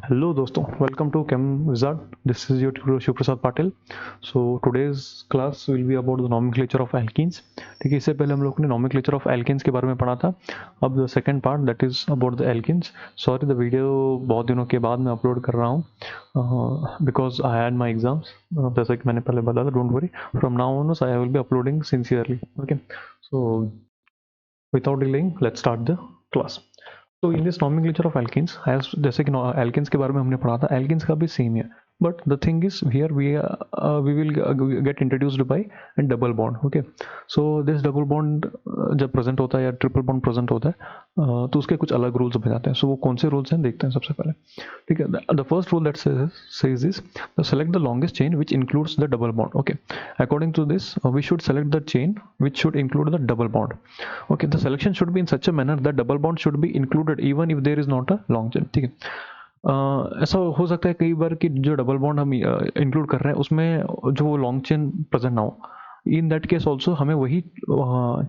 Hello दोस्तों, welcome to Chem Wizard. This is your tutor Shiv Prasad Patil. So today's class will be about the nomenclature of alkenes. ठीक है, इससे पहले हम लोग ने nomenclature of alkenes के बारे में पढ़ा था. अब the second part that is about the alkenes. Sorry the video बहुत दिनों के बाद मैं upload कर रहा हूँ because I had my exams. जैसा कि मैंने पहले बताया था, don't worry. From now on I will be uploading sincerely. Okay. So without delaying, let's start the class. तो in this nomenclature of alkenes जैसे कि एल्किन्स के बारे में हमने पढ़ा था, एल्किन्स का भी सेम है, but the thing is here we will get introduced by double bond. Okay, so this double bond जब प्रेजेंट होता है या ट्रिपल बॉन्ड प्रेजेंट होता है तो उसके कुछ अलग रूल्स बन जाते हैं. सो वो कौन से रूल्स हैं देखते हैं सबसे पहले. ठीक है, the first rule that says is select the longest chain which includes the double bond. Okay, according to this we should select the chain which should include the double bond. Okay, the selection should be in such a manner that double bond should be included even if there is not a long chain. ठीक है, ऐसा हो सकता है कई बार कि जो double bond हम इंक्लूड कर रहे हैं उसमें जो लॉन्ग चेन प्रेजेंट ना हो. इन दैट केस ऑल्सो हमें वही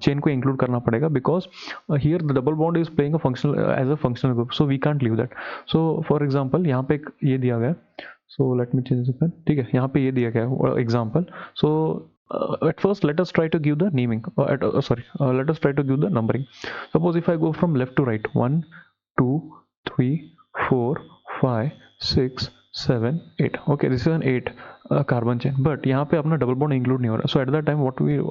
चेन को इंक्लूड करना पड़ेगा because here the double bond is playing a functional as a functional group, so we can't leave that. So for example यहाँ पे ये दिया गया है, so let me change the pen. ठीक है, यहाँ पे ये दिया गया है example. So at first let us try to give the naming let us try to give the numbering. Suppose if I go from left to right, 1 2 3 4 5 6 7 8. Okay, this is an 8 carbon chain, but यहाँ पे अपना double bond include नहीं हो रहा. So at that time what we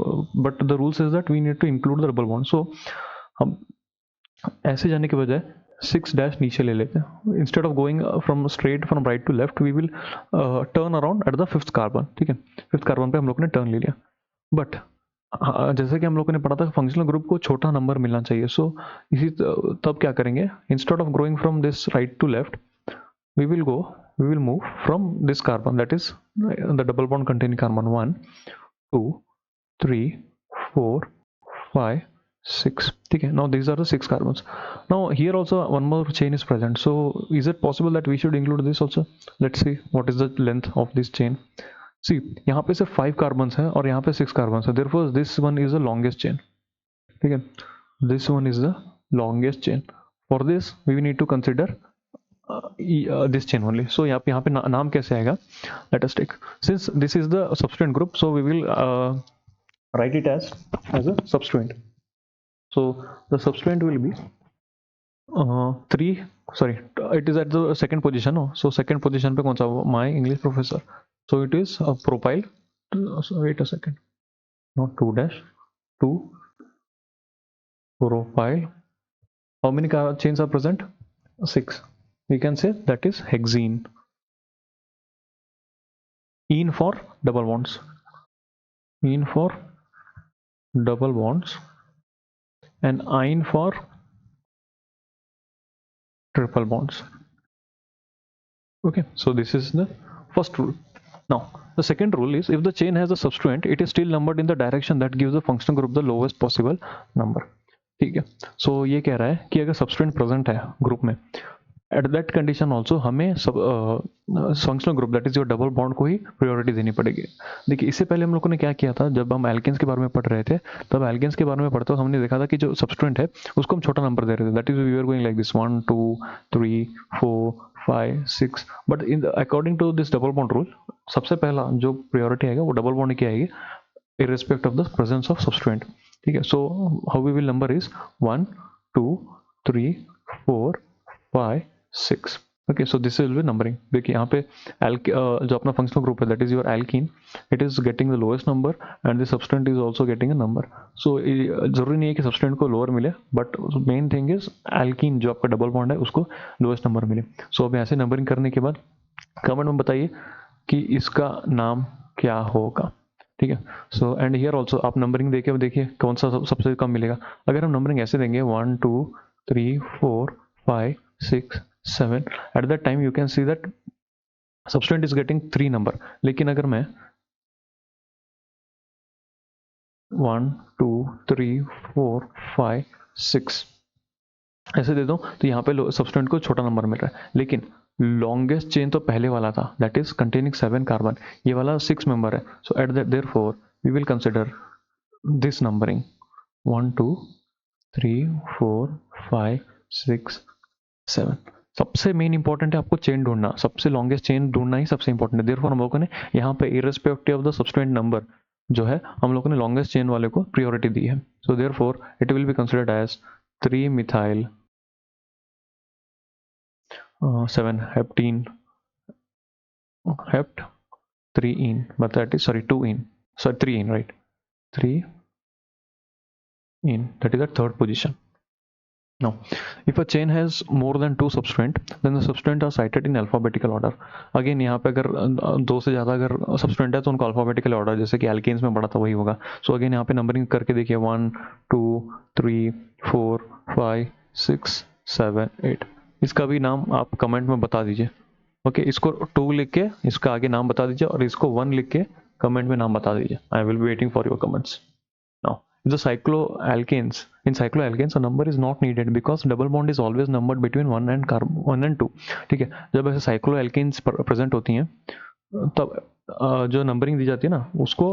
but the rule says that we need to include the double bond. So हम ऐसे जाने के बजाय 6 डैश नीचे ले लेते हैं. Instead of going from straight from right to left we will turn around at the fifth carbon. ठीक है, फिफ्थ कार्बन पे हम लोग ने टर्न ले लिया. बट जैसे कि हम लोगों ने पढ़ा था फंक्शनल ग्रुप को छोटा नंबर मिलना चाहिए. सो इसी तब क्या करेंगे, instead of going from this right to left we will move from this carbon that is the double bond containing carbon 1 2 3 4 5 6. ठीक है, now these are the 6 carbons. Now here also one more chain is present, so is it possible that we should include this also? Let's see what is the length of this chain. See, यहाँ पे सिर्फ 5 carbons है और यहाँ पे 6 carbons है, therefore this one is the longest chain. ठीक है, this one is the longest chain. For this we need to consider this chain only. So यहाँ पे नाम कैसे आएगा, let us take, since this is the substituent group, so we will write it as a substituent. So the substituent will be 3, sorry, it is at the second position. No? So second position पे कौन सा, my English professor, so it is a propyl. So wait a second, not 2 dash 2 propyl. How many chains are present? 6. We can say that is hexene. Ene for double bonds, ene for double bonds, and ine for triple bonds. Okay, so this is the first rule. Now the second rule is if the chain has a substituent, it is still numbered in the direction that gives the functional group the lowest possible number. ठीक है, सो ये कह रहा है कि अगर substituent present है group में, एट दैट कंडीशन ऑल्सो हमें functional group that is your double bond को ही प्रायोरिटी देनी पड़ेगी. देखिए, इससे पहले हम लोगों ने क्या किया था, जब हम एल्केन्स के बारे में पढ़ रहे थे तब एल्केन्स के बारे में पढ़ते हुए हमने देखा था कि जो सबस्टेंट है उसको हम छोटा नंबर दे रहे थे, that is we are going like this 1 2 3 4 5 6. But in according to this double bond rule सबसे पहला जो प्रायोरिटी आएगा वो डबल बॉन्ड की आएगी irrespective of the presence of substituent. ठीक है, so how we will number is 1 2 3 4 5 6. Okay, so this is numbering. देखिए यहाँ पे जो अपना फंक्शनल ग्रुप है that is your alkene, it is getting the lowest number and the substituent is also getting a number. So जरूरी नहीं है कि सबस्टेंट को लोअर मिले, but main thing is alkene जो आपका डबल बॉन्ड है उसको लोएस्ट नंबर मिले. सो अब ऐसे नंबरिंग करने के बाद कमेंट में बताइए कि इसका नाम क्या होगा. ठीक है, सो एंड हियर ऑल्सो आप नंबरिंग देके देखिए कौन सा सबसे कम मिलेगा. अगर हम नंबरिंग ऐसे देंगे 1 2 3 4 5 6 7, at that time you can see that substituent is getting 3 number. लेकिन अगर मैं 1 2 3 4 5 6 ऐसे दे दूं तो यहाँ पे सबस्टेंट को छोटा नंबर मिल रहा है, लेकिन लॉन्गेस्ट चेन तो पहले वाला था दैट इज कंटेनिंग 7 कार्बन, ये वाला 6 मेंबर है. So at that therefore we will consider this numbering 1 2 3 4 5 6 7. सबसे मेन इंपॉर्टेंट है आपको चेन ढूंढना, सबसे लॉन्गेस्ट चेन ढूंढना ही सबसे इंपॉर्टेंट है। देयरफॉर हम लोगों ने यहाँ पे irrespective of the substituent number जो है हम लोगों ने लॉन्गेस्ट चेन वाले को प्रियोरिटी दी है। So therefore it will be considered as 3 methyl 7 heptene hept 3 ene, but that is sorry 2 in, sorry 3 in, right, 3 in, that is the third position. Now if a chain has more than 2 substituent, then the substituent are cited in alphabetical order. Again यहाँ पे अगर दो से ज़्यादा अगर substituent है तो उनको alphabetical order, जैसे कि alkenes में पढ़ा था वही होगा। So again यहाँ पे नंबरिंग करके देखिए 1 2 3 4 5 6 7 8, इसका भी नाम आप कमेंट में बता दीजिए। ओके इसको 2 लिख के इसका आगे नाम बता दीजिए और इसको 1 लिख के कमेंट में नाम बता दीजिए। I will be waiting for your comments. Now the cycloalkanes, in cycloalkanes a number is not needed because double bond is always numbered between 1 and 2। ठीक है, जब ऐसे cycloalkanes प्रेजेंट होती हैं तब जो नंबरिंग दी जाती है ना उसको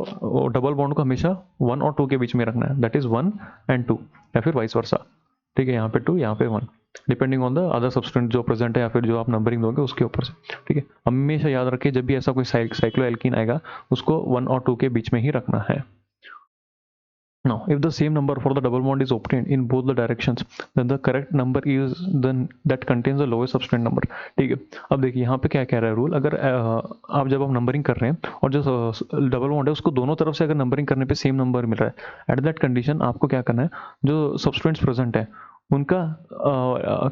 डबल बॉन्ड को हमेशा 1 और 2 के बीच में रखना है, दैट इज 1 and 2 या फिर वाइस वर्सा। ठीक है, यहाँ पे 2 यहाँ पे 1 depending on the other substance जो प्रेजेंट है या फिर जो आप नंबरिंग दोगे उसके ऊपर से। ठीक है, हमेशा याद रखिए जब भी ऐसा कोई साइक्लोएल्कीन आएगा उसको 1 और 2 के बीच में ही रखना है। Now, if the same number for the double bond is obtained in both the directions, then the correct number is then that contains the lowest substituent number। ठीक है, अब देखिए यहाँ पे क्या कह रहा है रूल, अगर आप जब आप नंबरिंग कर रहे हैं और जो डबल बॉन्ड है उसको दोनों तरफ से अगर नंबरिंग करने पे सेम नंबर मिल रहा है, एट दैट कंडीशन आपको क्या करना है, जो सब्सटेंट्स प्रेजेंट है उनका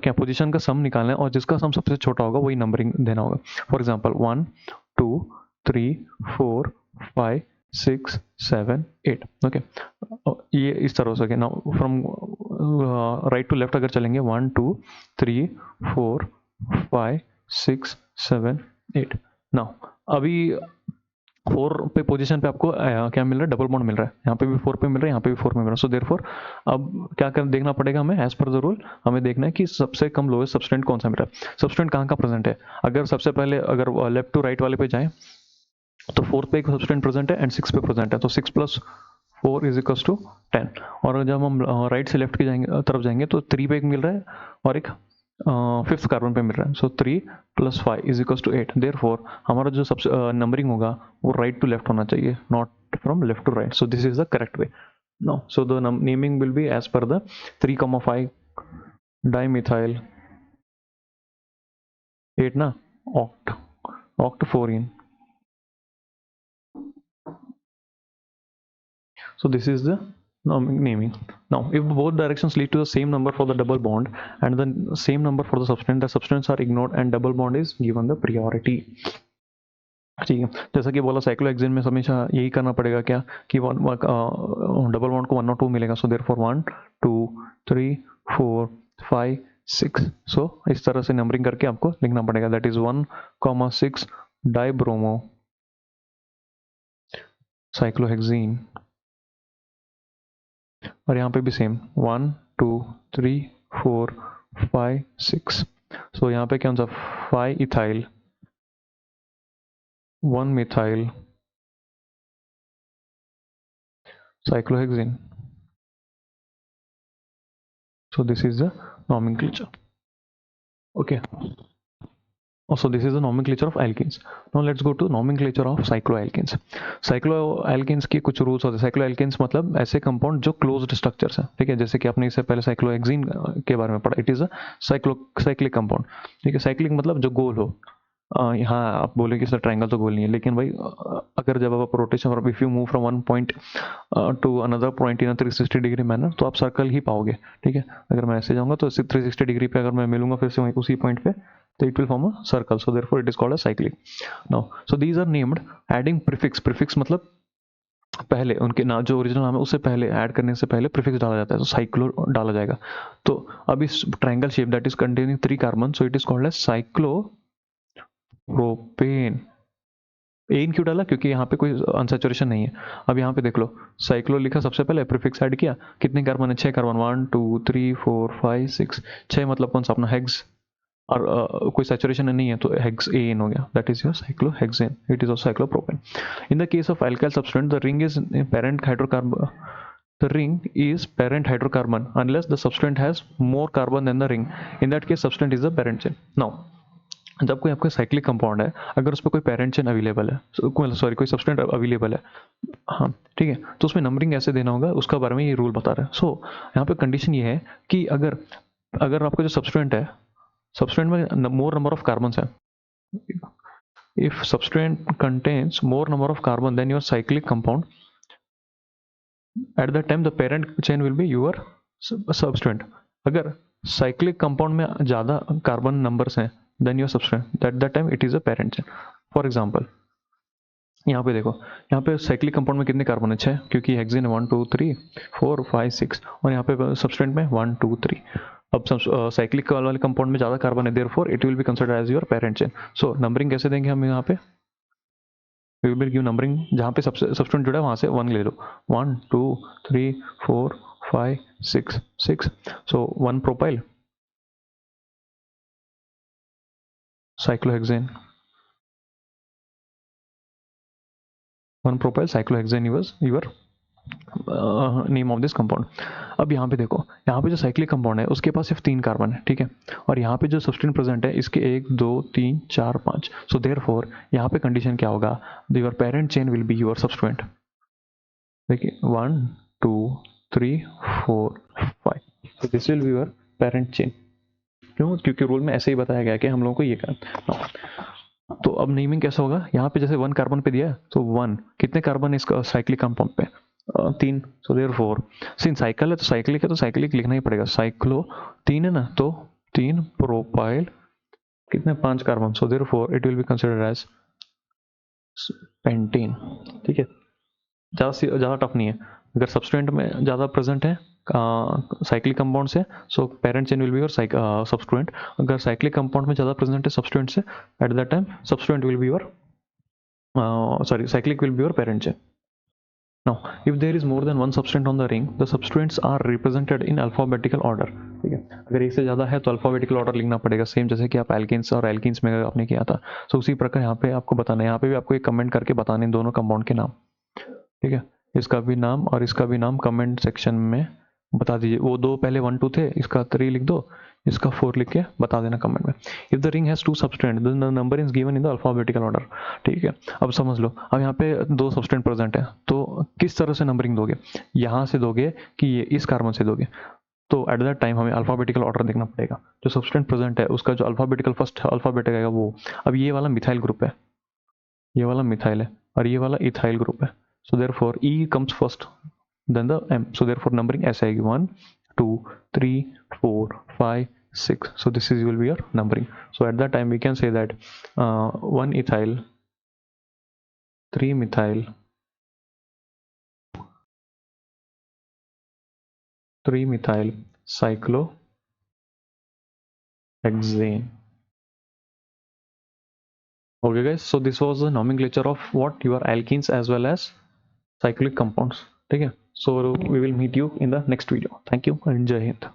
क्या पोजीशन का सम निकालना है और जिसका सम सबसे छोटा होगा वही नंबरिंग देना होगा। For example 1 2 3 4 5 6 7 8। ओके, ये इस तरह से now from right to left अगर चलेंगे 1 2 3 4 5 6 7 8। नाउ अभी 4 पे पोजीशन पे आपको क्या मिल रहा है, डबल बॉन्ड मिल रहा है, यहाँ पे भी 4 पे मिल रहा है, यहाँ पे भी 4 पे मिल रहा है। सो देयरफॉर अब क्या कर देखना पड़ेगा हमें, एज पर द रूल हमें देखना है कि सबसे कम लोएस्ट सब्सटेंट कौन सा मिल रहा है, सब्सटेंट कहाँ प्रेजेंट है। अगर सबसे पहले अगर लेफ्ट टू राइट वाले पे जाए तो 4 पे एक सब्सटेंट प्रेजेंट है एंड 6 पे प्रेजेंट है, तो 6 + 4 इज इक्वल्स टू 10। और जब हम राइट से लेफ्ट की तरफ जाएंगे तो 3 पे एक मिल रहा है और एक 5th कार्बन पे मिल रहा है, सो 3 + 5 इज इक्वल्स टू 8। देयरफॉर हमारा जो सबसे नंबरिंग होगा वो राइट टू लेफ्ट होना चाहिए, not from left to right. So this is the correct way. No so the naming will be as per the 3,5 dimethyl 8 ना oct 4 in। So this is the naming. Now if both directions lead to the same number for the double bond and the same number for the substituents are ignored and double bond is given the priority। ठीक है, जैसा कि बोला cyclohexane में हमेशा यही करना पड़ेगा क्या कि डबल बॉन्ड को 1 और 2 मिलेगा, सो देयरफॉर 1 2 3 4 5 6। सो इस तरह से नंबरिंग करके आपको लिखना पड़ेगा, दैट इज 1,6 डाइब्रोमो साइक्लोहेक्सेन। और यहाँ पे भी सेम 1 2 3 4 5 6। सो यहाँ पे क्या 5 ethyl 1 methyl cyclohexane। So this is the nomenclature। Okay, so this is the nomenclature of alkenes। Now let's go to nomenclature of cycloalkenes। cycloalkenes के कुछ रूल्स होते हैं। cycloalkenes मतलब ऐसे कंपाउंड जो क्लोज्ड स्ट्रक्चर्स हैं, ठीक है, जैसे कि आपने इससे पहले साइक्लोहेक्सेन के बारे में पढ़ा, it is a cyclic compound. ठीक है, साइक्लिक मतलब जो गोल हो। यहाँ आप बोले कि सर ट्रायंगल तो गोल नहीं है, लेकिन भाई अगर जब आप रोटेशन और if you move from one point two another point in a 360 degree manner तो आप सर्कल ही पाओगे। ठीक है, अगर मैं ऐसे जाऊंगा तो 360 डिग्री पे अगर मैं मिलूंगा फिर से वहीं उसी पॉइंट पे तो it will form a circle. So therefore it is called a cyclic. Now so these are named adding prefix मतलब पहले उनके नाम जो ओरिजिनल नाम है उससे पहले ऐड करने से पहले प्रीफिक्स डाला जाता है, तो साइक्लो डाला जाएगा। तो अब इस triangle shape that is containing 3 carbon, so it is called as cyclopropane. एन क्यों डाला, क्योंकि यहाँ पे कोई अनसैचुरेशन नहीं है। अब यहाँ पे देख लो साइक्लो लिखा सबसे पहले, प्रीफिक्स ऐड किया, कितने कार्बन है 6 कार्बन 1 2 3 4 5 6 6 मतलब कौन सा अपना हेक्स, और कोई सैचुरेशन नहीं है तो हेक्स एन हो गया, that is your cyclohexane, it is also cyclopropane. In the case of alkyl substituent the ring is parent hydrocarbon the ring is parent hydrocarbon unless the substrate has more carbon than the ring. In that case substrate is the parent chain. Now जब कोई आपका cyclic compound है, अगर उस पर कोई parent chain available है, sorry कोई सब्सटेंट अवेलेबल है, हाँ ठीक है, तो उसमें नंबरिंग कैसे देना होगा उसका बारे में ये रूल बता रहा है. सो यहाँ पे कंडीशन ये है कि अगर आपका जो सब्सटेंट है, सब्सटेंट में मोर नंबर ऑफ कार्बन है, if substituent contains more number of carbon then your cyclic compound, at that time the parent chain will be your substituent. अगर साइक्लिक कंपाउंड में ज़्यादा कार्बन नंबर्स हैं then your substituent, at that time it is a parent chain. For example यहाँ पे देखो, यहाँ पे cyclic compound में कितने कार्बन है? 6, क्योंकि हेक्सेन 1 2 3 4 5 6, और यहाँ पे सब्सटेंट में 1 2 3. अब साइक्लिक वाले कंपाउंड में ज़्यादा कार्बन है, therefore it will be considered as your parent chain. So numbering कैसे देंगे हम यहाँ पे? वी विल गिव नंबरिंग, जहाँ पे सब्सटेंट जुड़ा है वहाँ से 1 ले लो. 1 2 3 4 5 6 6. सो 1 propyl cyclohexane, 1 propyl cyclohexane was your name of this compound. अब यहाँ पे देखो, यहाँ पे जो साइक्लिक कंपाउंड है उसके पास सिर्फ 3 कार्बन है, ठीक है, और यहाँ पे जो सब्सटेंट प्रेजेंट है इसके 1 2 3 4 5. सो देयरफॉर यहाँ पे कंडीशन क्या होगा? Your parent chain will be your substituent. देखिए 1 2 3 4 5. So this will be your parent chain. क्यों? क्योंकि रूल में ऐसे ही बताया गया कि हम लोगों को ये करना. तो अब नेमिंग कैसा होगा? यहाँ पे जैसे 1 कार्बन पे दिया है, तो 1 कितने कार्बन है इसका साइक्लिक कंपाउंड पे? 3. सो देयरफॉर सिंस साइकिल है तो साइक्लिक है तो साइक्लिक लिखना ही पड़ेगा. साइक्लो 3 है ना, तो 3 प्रोपाइल कितने? 5 carbon. So therefore it will be considered as pentane. ठीक है, ज़्यादा टफ नहीं है. अगर सब्सटेंट में ज़्यादा प्रेजेंट है साइक्लिक कंपाउंड से, so parent chain will be your substituent. अगर साइक्लिक कंपाउंड में ज़्यादा प्रेजेंट है सब्सटेंट से, at that time substituent will be your cyclic will be your parent chain. Now if there is more than one substance on the ring, the substances are represented in alphabetical order. ठीक है, अगर एक से ज़्यादा है तो alphabetical order लिखना पड़ेगा, सेम जैसे कि आप एल्किन्स और एल्किन्स में आपने किया था. सो उसी प्रकार यहाँ पे आपको बताना है, यहाँ पे भी आपको एक कमेंट करके बताने दोनों कंपाउंड के नाम. ठीक है, इसका भी नाम और इसका भी नाम कमेंट सेक्शन में बता दीजिए. वो 2 पहले 1 2 थे, इसका 3 लिख दो, इसका 4 लिख के बता देना कमेंट में. If the ring has 2 substituent then the number is given in the alphabetical order. ठीक है, अब समझ लो, अब यहाँ पे 2 सब्सटेंट प्रेजेंट है, तो किस तरह से नंबरिंग दोगे? यहाँ से दोगे कि ये इस कार्बन से दोगे? तो एट दैट टाइम हमें अल्फाबेटिकल ऑर्डर देखना पड़ेगा. जो सब्सटेंट प्रेजेंट है उसका जो अल्फाबेटिकल फर्स्ट अल्फाबेट आएगा वो. अब ये वाला मिथाइल ग्रुप है, ये वाला मिथाइल है, और ये वाला इथाइल ग्रुप है. So therefore E comes first then the M. So therefore numbering ऐसे आएगी 1 2 3 4 5 6. So this is will be your numbering. So at that time we can say that 1 ethyl, 3 methyl, 3 methyl cyclohexane. Okay guys, so this was the nomenclature of what your alkenes as well as cyclic compounds. ठीक है, so we will meet you in the next video. Thank you and Jai Hind.